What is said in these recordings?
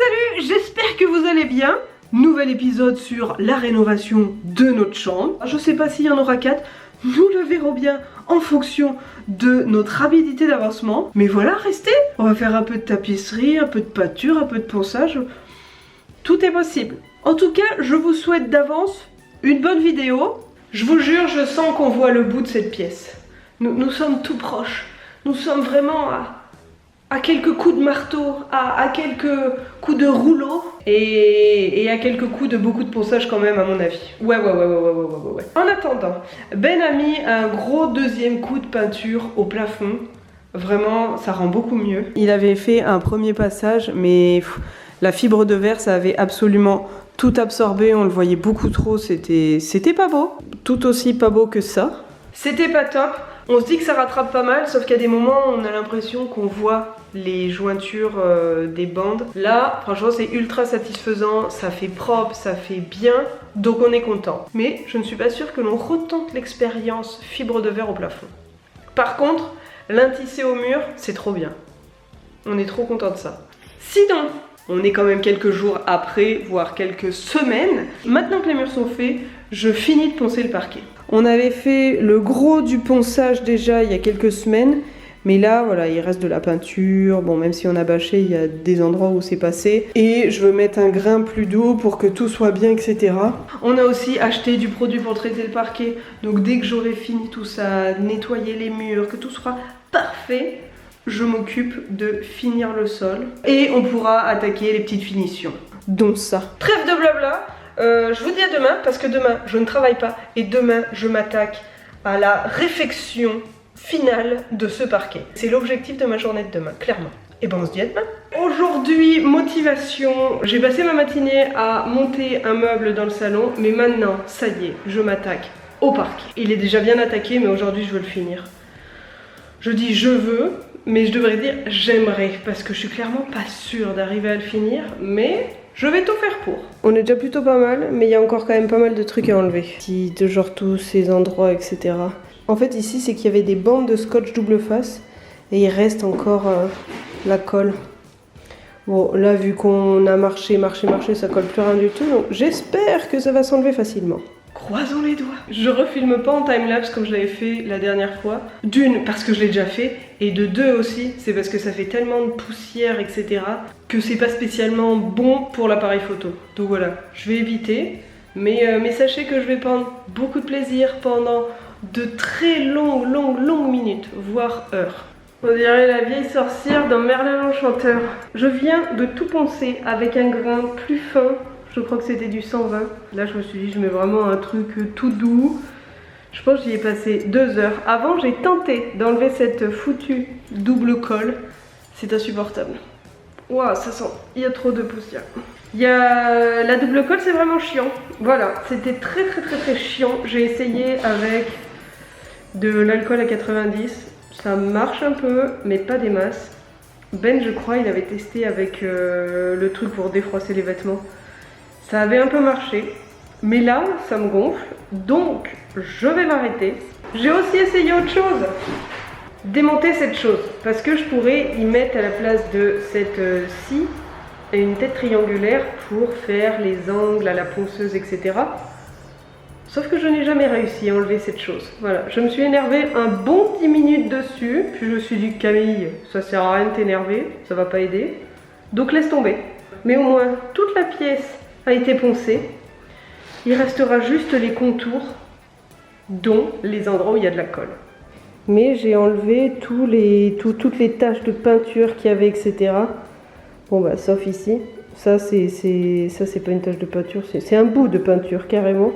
Salut, j'espère que vous allez bien. Nouvel épisode sur la rénovation de notre chambre. Je sais pas s'il y en aura 4, nous le verrons bien en fonction de notre rapidité d'avancement. Mais voilà, restez. On va faire un peu de tapisserie, un peu de peinture, un peu de ponçage. Tout est possible. En tout cas, je vous souhaite d'avance une bonne vidéo. Je vous jure, je sens qu'on voit le bout de cette pièce. Nous sommes tout proches. Nous sommes vraiment à quelques coups de marteau, à quelques coups de rouleau et à quelques coups de beaucoup de ponçage quand même à mon avis. Ouais. En attendant, Ben a mis un gros deuxième coup de peinture au plafond. Vraiment, ça rend beaucoup mieux. Il avait fait un premier passage, mais la fibre de verre, ça avait absolument tout absorbé. On le voyait beaucoup trop, c'était pas beau. Tout aussi pas beau que ça. C'était pas top. On se dit que ça rattrape pas mal, sauf qu'à des moments, on a l'impression qu'on voit les jointures des bandes. Là, franchement, c'est ultra satisfaisant, ça fait propre, ça fait bien, donc on est content. Mais je ne suis pas sûre que l'on retente l'expérience fibre de verre au plafond. Par contre, l'intissé au mur, c'est trop bien. On est trop content de ça. Sinon, on est quand même quelques jours après, voire quelques semaines. Maintenant que les murs sont faits, je finis de poncer le parquet. On avait fait le gros du ponçage déjà il y a quelques semaines. Mais là, voilà, il reste de la peinture. Bon, même si on a bâché, il y a des endroits où c'est passé. Et je veux mettre un grain plus doux pour que tout soit bien, etc. On a aussi acheté du produit pour traiter le parquet. Donc dès que j'aurai fini tout ça, nettoyer les murs, que tout sera parfait, je m'occupe de finir le sol. Et on pourra attaquer les petites finitions. Donc ça. Trêve de blabla. Je vous dis à demain, parce que demain, je ne travaille pas. Et demain, je m'attaque à la réfection finale de ce parquet. C'est l'objectif de ma journée de demain, clairement. Et ben on se dit à demain. Aujourd'hui, motivation. J'ai passé ma matinée à monter un meuble dans le salon, mais maintenant, ça y est, je m'attaque au parquet. Il est déjà bien attaqué, mais aujourd'hui, je veux le finir. Je dis je veux, mais je devrais dire j'aimerais, parce que je suis clairement pas sûre d'arriver à le finir, mais je vais tout faire pour. On est déjà plutôt pas mal, mais il y a encore quand même pas mal de trucs à enlever. De genre tous ces endroits, etc. En fait ici c'est qu'il y avait des bandes de scotch double face et il reste encore la colle. Bon là vu qu'on a marché, ça colle plus rien du tout, donc j'espère que ça va s'enlever facilement. Croisons les doigts. Je refilme pas en timelapse comme je l'avais fait la dernière fois. D'une, parce que je l'ai déjà fait, et de deux aussi, c'est parce que ça fait tellement de poussière, etc. que c'est pas spécialement bon pour l'appareil photo. Donc voilà, je vais éviter. Mais sachez que je vais prendre beaucoup de plaisir pendant de très longues minutes, voire heures. On dirait la vieille sorcière dans Merlin l'Enchanteur. Je viens de tout poncer avec un grain plus fin. Je crois que c'était du 120. Là, je me suis dit, je mets vraiment un truc tout doux. Je pense que j'y ai passé 2 heures. Avant, j'ai tenté d'enlever cette foutue double colle. C'est insupportable. Waouh, ça sent. Il y a trop de poussière. Il y a la double colle, c'est vraiment chiant. Voilà, c'était très chiant. J'ai essayé avec de l'alcool à 90. Ça marche un peu, mais pas des masses. Ben, je crois, il avait testé avec le truc pour défroisser les vêtements. Ça avait un peu marché, mais là, ça me gonfle, donc je vais m'arrêter. J'ai aussi essayé autre chose, démonter cette chose, parce que je pourrais y mettre à la place de cette scie une tête triangulaire pour faire les angles à la ponceuse, etc. Sauf que je n'ai jamais réussi à enlever cette chose. Voilà, je me suis énervée un bon 10 minutes dessus, puis je me suis dit, Camille, ça sert à rien de t'énerver, ça va pas aider, donc laisse tomber. Mais au moins, toute la pièce a été poncé. Il restera juste les contours, dont les endroits où il y a de la colle. Mais j'ai enlevé toutes les taches de peinture qu'il y avait, etc. Bon bah sauf ici. Ça c'est pas une tache de peinture, c'est un bout de peinture carrément.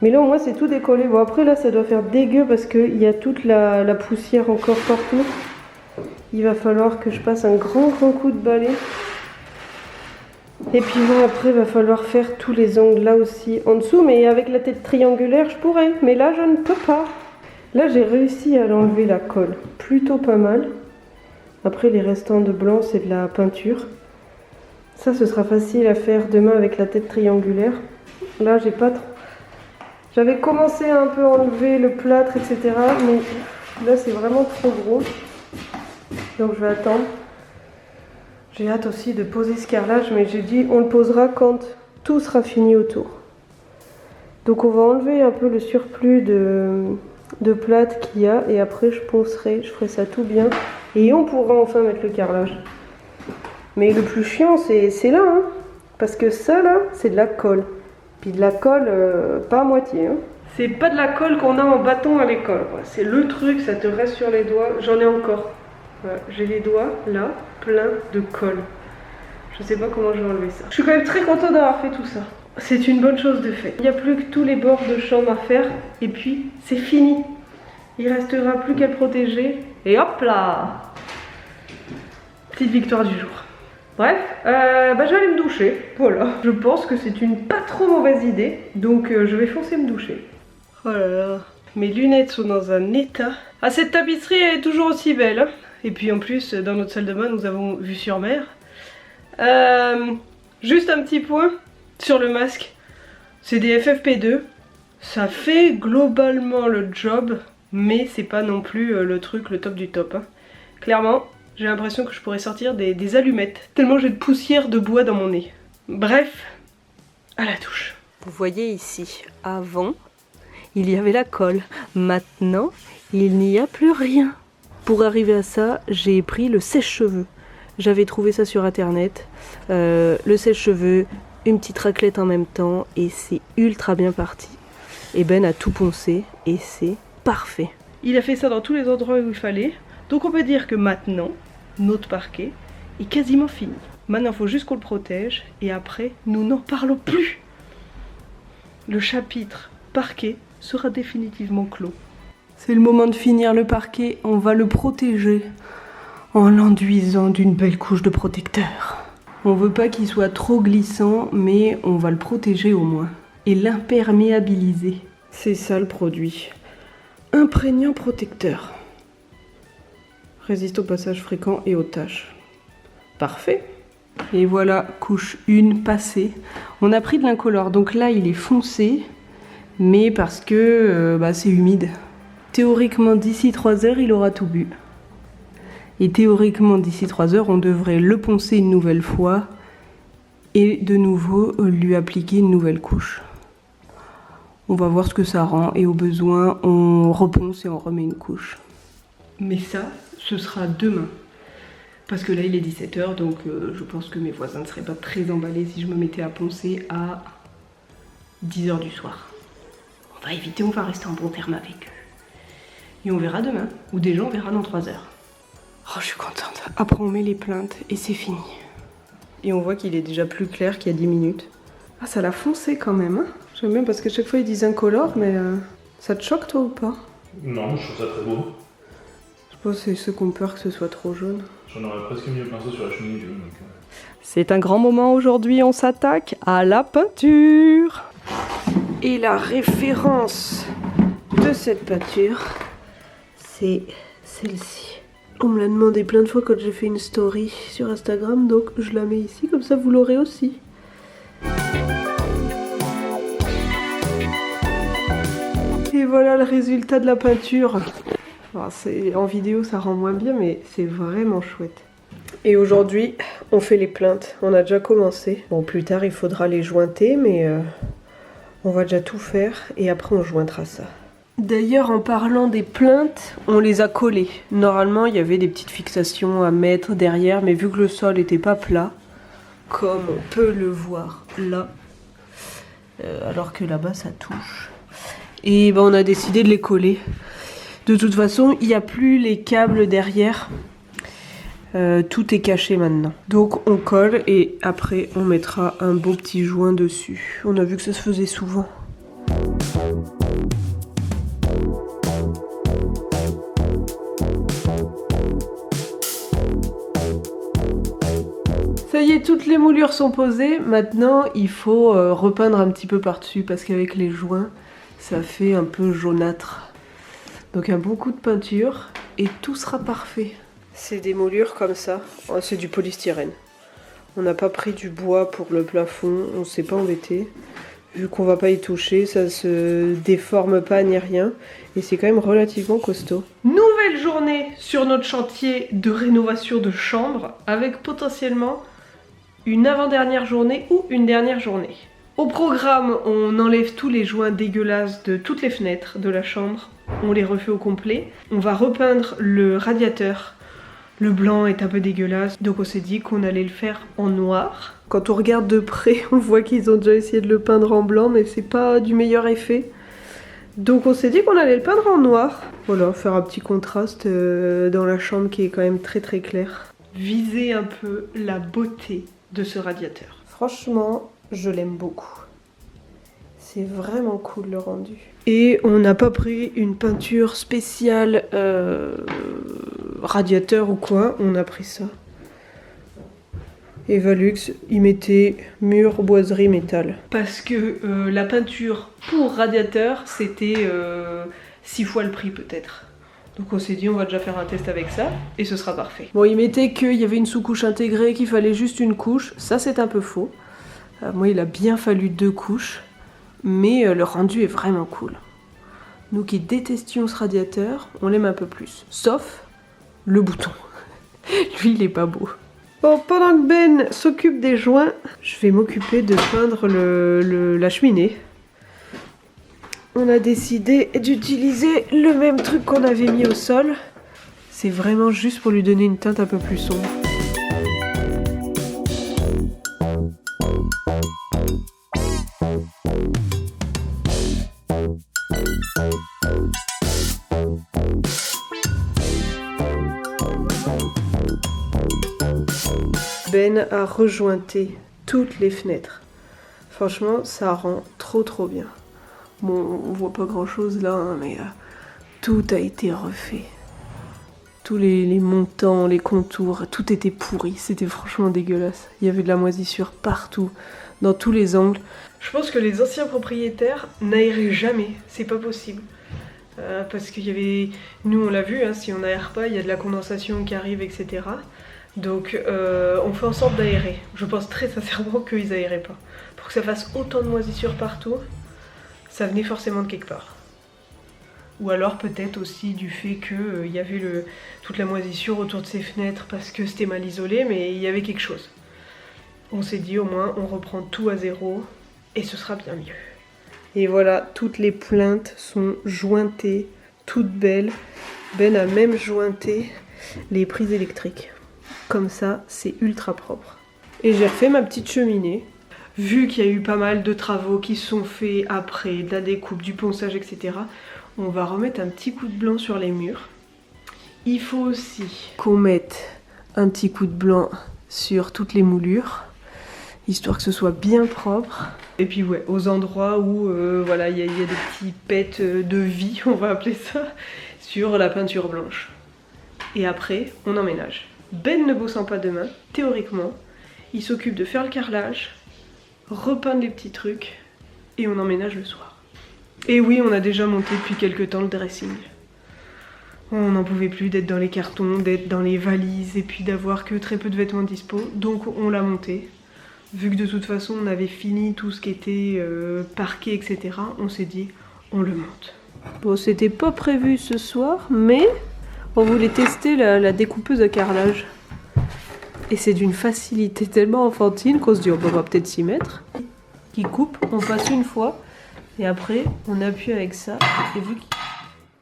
Mais là au moins c'est tout décollé. Bon après là ça doit faire dégueu parce qu'il y a toute la poussière encore partout. Il va falloir que je passe un grand coup de balai. Et puis bon, après il va falloir faire tous les angles là aussi en dessous, mais avec la tête triangulaire je pourrais, mais là je ne peux pas. Là j'ai réussi à l'enlever la colle, plutôt pas mal. Après les restants de blanc c'est de la peinture. Ça ce sera facile à faire demain avec la tête triangulaire. Là j'ai pas trop... J'avais commencé à un peu enlever le plâtre, etc. Mais là c'est vraiment trop gros. Donc je vais attendre. J'ai hâte aussi de poser ce carrelage, mais j'ai dit on le posera quand tout sera fini autour. Donc on va enlever un peu le surplus de plâtre qu'il y a et après je poncerai, je ferai ça tout bien et on pourra enfin mettre le carrelage. Mais le plus chiant c'est là, hein, parce que ça là c'est de la colle. Puis de la colle pas à moitié. Hein. C'est pas de la colle qu'on a en bâton à l'école. C'est le truc, ça te reste sur les doigts. J'en ai encore. Voilà, j'ai les doigts là, plein de colle. Je sais pas comment je vais enlever ça. Je suis quand même très contente d'avoir fait tout ça. C'est une bonne chose de fait. Il n'y a plus que tous les bords de chambre à faire et puis c'est fini. Il restera plus qu'à le protéger et hop là! Petite victoire du jour. Bref, je vais aller me doucher. Voilà. Je pense que c'est une pas trop mauvaise idée, donc je vais foncer me doucher. Oh là là. Mes lunettes sont dans un état. Ah, cette tapisserie elle est toujours aussi belle. Hein. Et puis en plus, dans notre salle de bain, nous avons vue sur mer. Juste un petit point sur le masque. C'est des FFP2. Ça fait globalement le job, mais c'est pas non plus le truc, le top du top. Hein. Clairement, j'ai l'impression que je pourrais sortir des allumettes. Tellement j'ai de poussière de bois dans mon nez. Bref, à la touche. Vous voyez ici, avant, il y avait la colle. Maintenant, il n'y a plus rien. Pour arriver à ça, j'ai pris le sèche-cheveux. J'avais trouvé ça sur internet. Le sèche-cheveux, une petite raclette en même temps et c'est ultra bien parti. Et Ben a tout poncé et c'est parfait. Il a fait ça dans tous les endroits où il fallait. Donc on peut dire que maintenant, notre parquet est quasiment fini. Maintenant, il faut juste qu'on le protège et après, nous n'en parlons plus. Le chapitre parquet sera définitivement clos. C'est le moment de finir le parquet, on va le protéger en l'enduisant d'une belle couche de protecteur. On veut pas qu'il soit trop glissant, mais on va le protéger au moins. Et l'imperméabiliser. C'est ça le produit. Imprégnant protecteur. Résiste au passage fréquent et aux taches. Parfait. Et voilà, couche 1 passée. On a pris de l'incolore, donc là il est foncé, mais parce que c'est humide. Théoriquement d'ici 3 heures il aura tout bu. Et théoriquement d'ici 3 heures on devrait le poncer une nouvelle fois et de nouveau lui appliquer une nouvelle couche. On va voir ce que ça rend et au besoin on reponce et on remet une couche. Mais ça, ce sera demain. Parce que là il est 17 h donc je pense que mes voisins ne seraient pas très emballés si je me mettais à poncer à 10 h du soir. On va éviter, on va rester en bon terme avec eux. Et on verra demain, ou déjà on verra dans 3 heures. Oh, je suis contente. Après on met les plaintes et c'est fini. Et on voit qu'il est déjà plus clair qu'il y a 10 minutes. Ah, ça l'a foncé quand même. Hein. J'aime bien parce qu'à chaque fois ils disent incolore, mais ça te choque toi ou pas? Non, je trouve ça très beau. Je pense que c'est ceux qui ont peur que ce soit trop jaune. J'en aurais presque mis le pinceau sur la cheminée du coup. C'est un grand moment aujourd'hui, on s'attaque à la peinture. Et la référence de cette peinture, c'est celle-ci. On me l'a demandé plein de fois quand j'ai fait une story sur Instagram, donc je la mets ici, comme ça vous l'aurez aussi. Et voilà le résultat de la peinture. Alors, en vidéo ça rend moins bien, mais c'est vraiment chouette. Et aujourd'hui, on fait les plaintes. On a déjà commencé. Bon, plus tard, il faudra les jointer, mais on va déjà tout faire. Et après, on jointera ça. D'ailleurs, en parlant des plaintes, on les a collées. Normalement, il y avait des petites fixations à mettre derrière, mais vu que le sol n'était pas plat, comme on peut le voir là, alors que là-bas, ça touche. Et ben, on a décidé de les coller. De toute façon, il n'y a plus les câbles derrière. Tout est caché maintenant. Donc on colle et après on mettra un beau petit joint dessus. On a vu que ça se faisait souvent. Ça y est, toutes les moulures sont posées. Maintenant il faut repeindre un petit peu par-dessus parce qu'avec les joints ça fait un peu jaunâtre. Donc un bon coup de peinture et tout sera parfait. C'est des moulures comme ça, oh, c'est du polystyrène. On n'a pas pris du bois pour le plafond, on s'est pas embêté. Vu qu'on va pas y toucher, ça se déforme pas ni rien. Et c'est quand même relativement costaud. Nouvelle journée sur notre chantier de rénovation de chambre, avec potentiellement une avant-dernière journée ou une dernière journée. Au programme, on enlève tous les joints dégueulasses de toutes les fenêtres de la chambre. On les refait au complet. On va repeindre le radiateur. Le blanc est un peu dégueulasse, donc on s'est dit qu'on allait le faire en noir. Quand on regarde de près, on voit qu'ils ont déjà essayé de le peindre en blanc, mais c'est pas du meilleur effet. Donc on s'est dit qu'on allait le peindre en noir. Voilà, faire un petit contraste dans la chambre qui est quand même très très claire. Viser un peu la beauté de ce radiateur. Franchement, je l'aime beaucoup. C'est vraiment cool le rendu. Et on n'a pas pris une peinture spéciale radiateur ou quoi, on a pris ça. Evalux, il mettait mur, boiserie, métal. Parce que la peinture pour radiateur, c'était 6 fois le prix peut-être. Donc on s'est dit on va déjà faire un test avec ça et ce sera parfait. Bon, il mettait qu'il y avait une sous-couche intégrée, qu'il fallait juste une couche. Ça c'est un peu faux. Moi il a bien fallu 2 couches. Mais le rendu est vraiment cool. Nous qui détestions ce radiateur, on l'aime un peu plus. Sauf le bouton. Lui il est pas beau. Bon, pendant que Ben s'occupe des joints, je vais m'occuper de peindre la cheminée. On a décidé d'utiliser le même truc qu'on avait mis au sol. C'est vraiment juste pour lui donner une teinte un peu plus sombre. Ben a rejointé toutes les fenêtres. Franchement, ça rend trop bien. Bon, on voit pas grand chose là, hein, mais tout a été refait. Tous les montants, les contours, tout était pourri. C'était franchement dégueulasse. Il y avait de la moisissure partout, dans tous les angles. Je pense que les anciens propriétaires n'aéraient jamais. C'est pas possible. Parce qu'il y avait... Nous, on l'a vu, hein, si on n'aère pas, il y a de la condensation qui arrive, etc. Donc on fait en sorte d'aérer. Je pense très sincèrement qu'ils aéraient pas. Pour que ça fasse autant de moisissures partout, ça venait forcément de quelque part. Ou alors peut-être aussi du fait qu'il y avait toute la moisissure autour de ces fenêtres parce que c'était mal isolé, mais il y avait quelque chose. On s'est dit au moins on reprend tout à zéro et ce sera bien mieux. Et voilà, toutes les plaintes sont jointées, toutes belles. Ben a même jointé les prises électriques. Comme ça, c'est ultra propre. Et j'ai refait ma petite cheminée. Vu qu'il y a eu pas mal de travaux qui sont faits après, de la découpe, du ponçage, etc., on va remettre un petit coup de blanc sur les murs. Il faut aussi qu'on mette un petit coup de blanc sur toutes les moulures, histoire que ce soit bien propre. Et puis ouais, aux endroits où voilà, il y a des petits pets de vie, on va appeler ça, sur la peinture blanche. Et après, on emménage. Ben ne bossant pas demain, théoriquement, il s'occupe de faire le carrelage, repeindre les petits trucs, et on emménage le soir. Et oui, on a déjà monté depuis quelques temps le dressing. On n'en pouvait plus d'être dans les cartons, d'être dans les valises, et puis d'avoir que très peu de vêtements dispo, donc on l'a monté. Vu que de toute façon on avait fini tout ce qui était parquet, etc., on s'est dit, on le monte. Bon, c'était pas prévu ce soir, mais... on voulait tester la découpeuse à carrelage. Et c'est d'une facilité tellement enfantine qu'on se dit on va peut-être s'y mettre. Qui coupe, on passe une fois et après on appuie avec ça. Et vu qu'il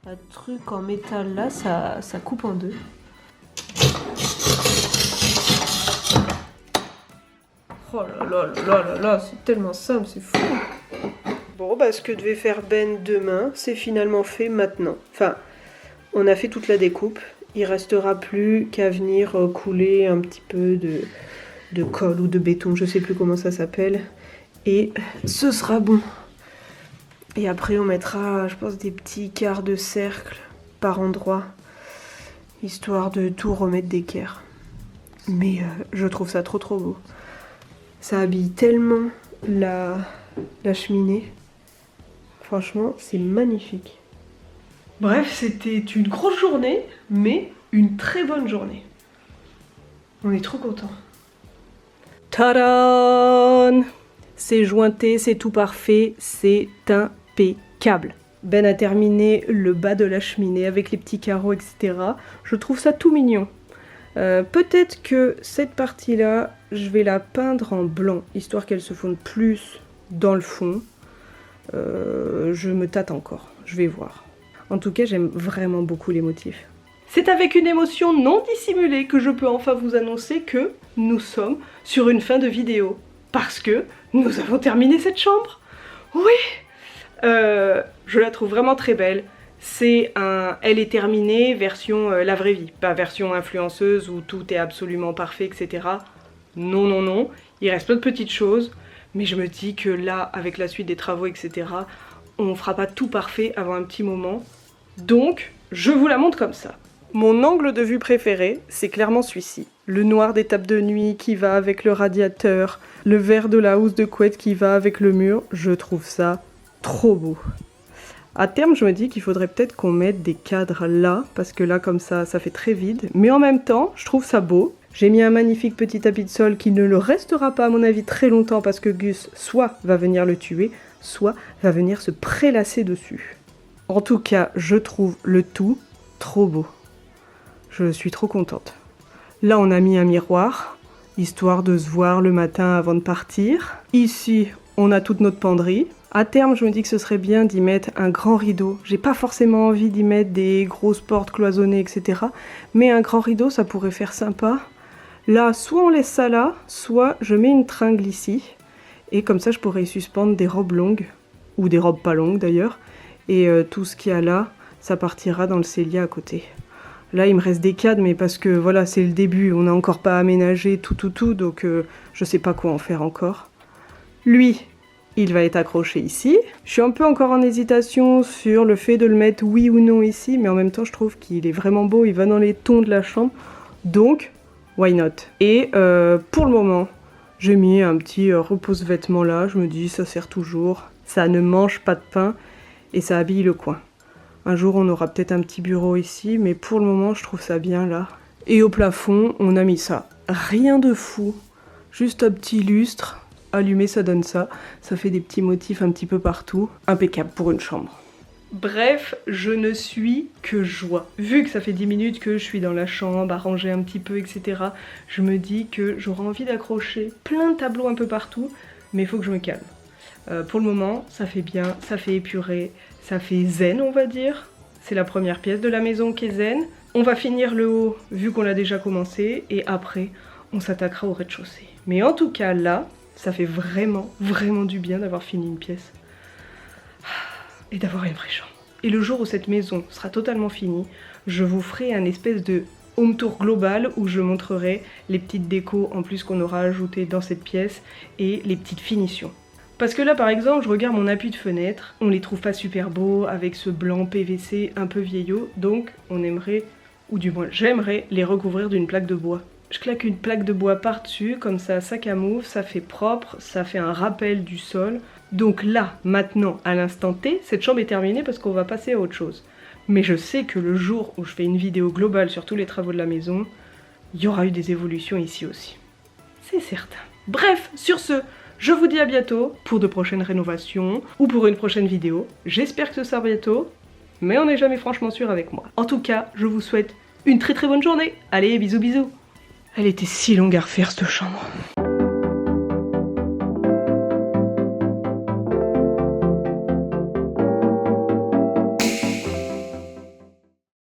y a un truc en métal là, ça coupe en deux. Oh là, c'est tellement simple, c'est fou. Bon, bah ce que devait faire Ben demain, c'est finalement fait maintenant. Enfin... on a fait toute la découpe, il restera plus qu'à venir couler un petit peu de colle ou de béton, je sais plus comment ça s'appelle, et ce sera bon. Et après on mettra, je pense, des petits quarts de cercle par endroit, histoire de tout remettre d'équerre. Mais je trouve ça trop beau. Ça habille tellement la cheminée, franchement c'est magnifique. Bref, c'était une grosse journée, mais une très bonne journée. On est trop contents. Tadam! c'est jointé, c'est tout parfait, c'est impeccable. Ben a terminé le bas de la cheminée avec les petits carreaux, etc. Je trouve ça tout mignon. Peut-être que cette partie-là, je vais la peindre en blanc, histoire qu'elle se fonde plus dans le fond. Je me tâte encore, je vais voir. En tout cas, j'aime vraiment beaucoup les motifs. C'est avec une émotion non dissimulée que je peux enfin vous annoncer que nous sommes sur une fin de vidéo. Parce que nous avons terminé cette chambre. Oui, je la trouve vraiment très belle. Elle est terminée version la vraie vie, pas version influenceuse où tout est absolument parfait, etc. Non, non, non, il reste plein de petites choses, mais je me dis que là, avec la suite des travaux, etc., on fera pas tout parfait avant un petit moment. Donc, je vous la montre comme ça. Mon angle de vue préféré, c'est clairement celui-ci. Le noir des tables de nuit qui va avec le radiateur, le vert de la housse de couette qui va avec le mur, je trouve ça trop beau. À terme, je me dis qu'il faudrait peut-être qu'on mette des cadres là, parce que là, comme ça fait très vide. Mais en même temps, je trouve ça beau. J'ai mis un magnifique petit tapis de sol qui ne le restera pas, à mon avis, très longtemps, parce que Gus, soit va venir le tuer, soit va venir se prélasser dessus. En tout cas, je trouve le tout trop beau. Je suis trop contente. Là, on a mis un miroir, histoire de se voir le matin avant de partir. Ici, on a toute notre penderie. À terme, je me dis que ce serait bien d'y mettre un grand rideau. J'ai pas forcément envie d'y mettre des grosses portes cloisonnées, etc. Mais un grand rideau, ça pourrait faire sympa. Là, soit on laisse ça là, soit je mets une tringle ici. Et comme ça, je pourrais y suspendre des robes longues, ou des robes pas longues d'ailleurs. Et tout ce qu'il y a là, ça partira dans le cellier à côté. Là, il me reste des cadres, mais parce que voilà, c'est le début. On n'a encore pas aménagé tout, donc je sais pas quoi en faire encore. Lui, il va être accroché ici. Je suis un peu encore en hésitation sur le fait de le mettre oui ou non ici, mais en même temps, je trouve qu'il est vraiment beau, il va dans les tons de la chambre. Donc, why not? Et pour le moment, j'ai mis un petit repose-vêtements là. Je me dis, ça sert toujours. Ça ne mange pas de pain et ça habille le coin. Un jour, on aura peut-être un petit bureau ici, mais pour le moment, je trouve ça bien là. Et au plafond, on a mis ça. Rien de fou, juste un petit lustre. Allumé, ça donne ça. Ça fait des petits motifs un petit peu partout. Impeccable pour une chambre. Bref, je ne suis que joie. Vu que ça fait 10 minutes que je suis dans la chambre, à ranger un petit peu, etc., je me dis que j'aurais envie d'accrocher plein de tableaux un peu partout, mais il faut que je me calme. Pour le moment, ça fait bien, ça fait épuré, ça fait zen, on va dire. C'est la première pièce de la maison qui est zen. On va finir le haut, vu qu'on l'a déjà commencé, et après, on s'attaquera au rez-de-chaussée. Mais en tout cas, là, ça fait vraiment, vraiment du bien d'avoir fini une pièce. Et d'avoir une vraie chambre. Et le jour où cette maison sera totalement finie, je vous ferai un espèce de home tour global où je montrerai les petites décos en plus qu'on aura ajoutées dans cette pièce et les petites finitions. Parce que là par exemple, je regarde mon appui de fenêtre, on les trouve pas super beaux avec ce blanc PVC un peu vieillot, donc on aimerait, ou du moins j'aimerais, les recouvrir d'une plaque de bois. Je claque une plaque de bois par-dessus, comme ça camoufle, ça fait propre, ça fait un rappel du sol. Donc là, maintenant, à l'instant T, cette chambre est terminée parce qu'on va passer à autre chose. Mais je sais que le jour où je fais une vidéo globale sur tous les travaux de la maison, il y aura eu des évolutions ici aussi. C'est certain. Bref, sur ce, je vous dis à bientôt pour de prochaines rénovations ou pour une prochaine vidéo. J'espère que ce sera bientôt, mais on n'est jamais franchement sûr avec moi. En tout cas, je vous souhaite une très très bonne journée. Allez, bisous bisous. Elle était si longue à refaire cette chambre.